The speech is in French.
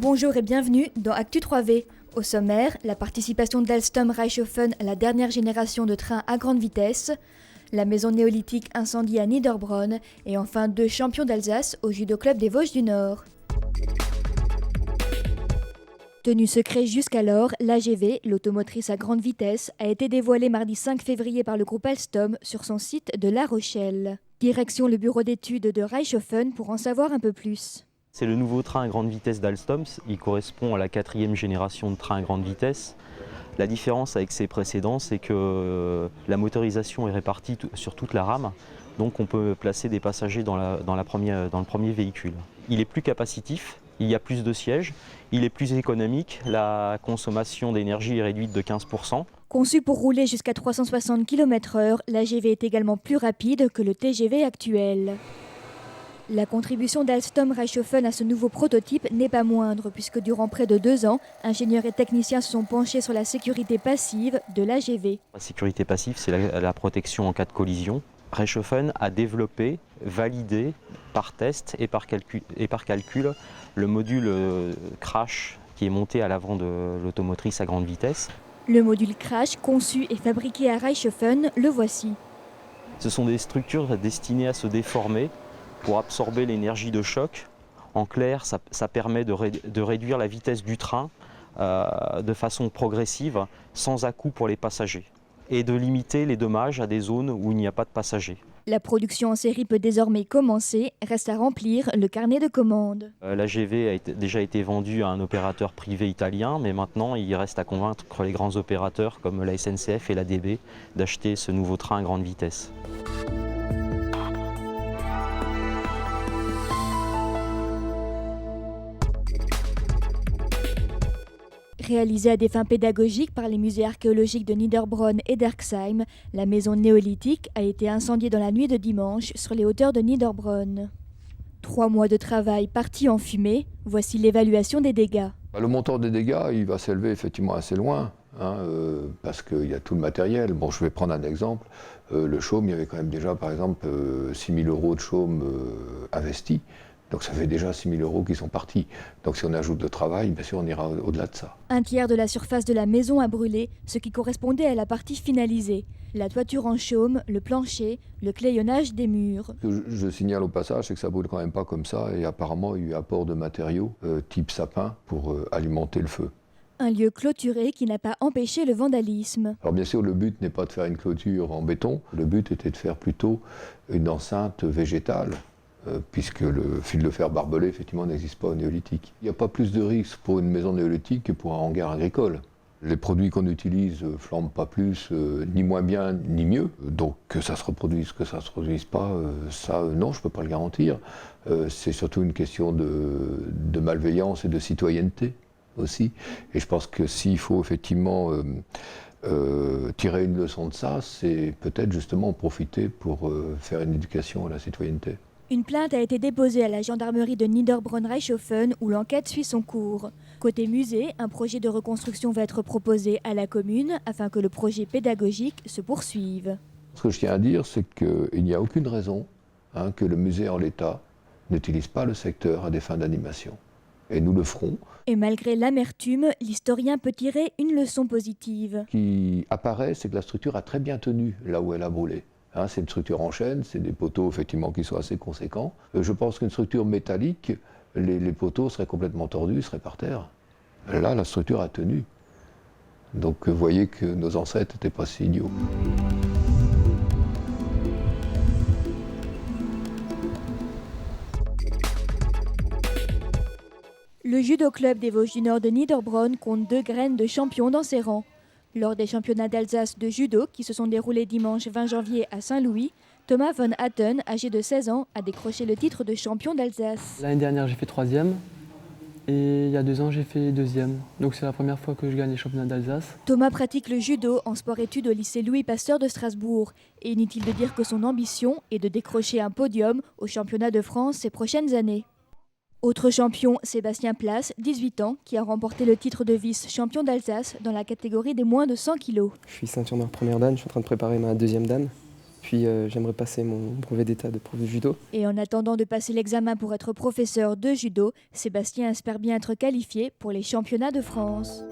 Bonjour et bienvenue dans Actu 3V. Au sommaire, la participation d'Alstom Reichshoffen à la dernière génération de trains à grande vitesse, la maison néolithique incendie à Niederbronn et enfin 2 champions d'Alsace au judo club des Vosges du Nord. Tenu secret jusqu'alors, l'AGV, l'automotrice à grande vitesse, a été dévoilée mardi 5 février par le groupe Alstom sur son site de La Rochelle. Direction le bureau d'études de Reichshoffen pour en savoir un peu plus. C'est le nouveau train à grande vitesse d'Alstom, il correspond à la 4e génération de train à grande vitesse. La différence avec ses précédents, c'est que la motorisation est répartie sur toute la rame, donc on peut placer des passagers dans le premier véhicule. Il est plus capacitif, il y a plus de sièges, il est plus économique, la consommation d'énergie est réduite de 15%. Conçu pour rouler jusqu'à 360 km/h, l'AGV est également plus rapide que le TGV actuel. La contribution d'Alstom Reichshoffen à ce nouveau prototype n'est pas moindre, puisque durant près de 2 ans, ingénieurs et techniciens se sont penchés sur la sécurité passive de l'AGV. La sécurité passive, c'est la protection en cas de collision. Reichshoffen a développé, validé par test et par calcul le module crash qui est monté à l'avant de l'automotrice à grande vitesse. Le module crash, conçu et fabriqué à Reichshoffen, le voici. Ce sont des structures destinées à se déformer pour absorber l'énergie de choc. En clair, ça permet de réduire la vitesse du train de façon progressive, sans à-coup pour les passagers, et de limiter les dommages à des zones où il n'y a pas de passagers. La production en série peut désormais commencer, reste à remplir le carnet de commandes. L'AGV a déjà été vendu à un opérateur privé italien, mais maintenant il reste à convaincre les grands opérateurs comme la SNCF et la DB d'acheter ce nouveau train à grande vitesse. Réalisée à des fins pédagogiques par les musées archéologiques de Niederbronn et d'Erxheim, la maison néolithique a été incendiée dans la nuit de dimanche sur les hauteurs de Niederbronn. 3 mois de travail partis en fumée, voici l'évaluation des dégâts. Le montant des dégâts, il va s'élever effectivement assez loin, parce qu'il y a tout le matériel. Bon, je vais prendre un exemple. Le chaume, il y avait quand même déjà, par exemple, 6 000 € de chaume investi. Donc ça fait déjà 6 000 € qui sont partis. Donc si on ajoute le travail, bien sûr on ira au-delà de ça. 1/3 de la surface de la maison a brûlé, ce qui correspondait à la partie finalisée. La toiture en chaume, le plancher, le clayonnage des murs. Ce que je signale au passage, c'est que ça brûle quand même pas comme ça. Et apparemment il y a eu apport de matériaux type sapin pour alimenter le feu. Un lieu clôturé qui n'a pas empêché le vandalisme. Alors bien sûr le but n'est pas de faire une clôture en béton. Le but était de faire plutôt une enceinte végétale. Puisque le fil de fer barbelé, effectivement, n'existe pas au néolithique. Il n'y a pas plus de risque pour une maison néolithique que pour un hangar agricole. Les produits qu'on utilise ne flambent pas plus, ni moins bien, ni mieux. Donc que ça se reproduise, que ça ne se reproduise pas, non, je ne peux pas le garantir. C'est surtout une question de malveillance et de citoyenneté aussi. Et je pense que s'il faut effectivement tirer une leçon de ça, c'est peut-être justement en profiter pour faire une éducation à la citoyenneté. Une plainte a été déposée à la gendarmerie de Niederbronn-Reichshoffen où l'enquête suit son cours. Côté musée, un projet de reconstruction va être proposé à la commune afin que le projet pédagogique se poursuive. Ce que je tiens à dire, c'est qu'il n'y a aucune raison que le musée en l'état n'utilise pas le secteur à des fins d'animation. Et nous le ferons. Et malgré l'amertume, l'historien peut tirer une leçon positive. Ce qui apparaît, c'est que la structure a très bien tenu là où elle a brûlé. C'est une structure en chaîne, c'est des poteaux effectivement qui sont assez conséquents. Je pense qu'une structure métallique, les poteaux seraient complètement tordus, seraient par terre. Là, la structure a tenu. Donc vous voyez que nos ancêtres n'étaient pas si idiots. Le judo club des Vosges du Nord de Niederbronn compte 2 graines de champions dans ses rangs. Lors des championnats d'Alsace de judo qui se sont déroulés dimanche 20 janvier à Saint-Louis, Thomas von Hatten, âgé de 16 ans, a décroché le titre de champion d'Alsace. L'année dernière, j'ai fait 3e et il y a 2 ans, j'ai fait 2e. Donc c'est la première fois que je gagne les championnats d'Alsace. Thomas pratique le judo en sport-études au lycée Louis Pasteur de Strasbourg. Et inutile de dire que son ambition est de décrocher un podium au championnat de France ces prochaines années. Autre champion, Sébastien Place, 18 ans, qui a remporté le titre de vice-champion d'Alsace dans la catégorie des moins de 100 kg. Je suis ceinture noire première dan, je suis en train de préparer ma 2e dan. Puis j'aimerais passer mon brevet d'état de prof de judo. Et en attendant de passer l'examen pour être professeur de judo, Sébastien espère bien être qualifié pour les championnats de France.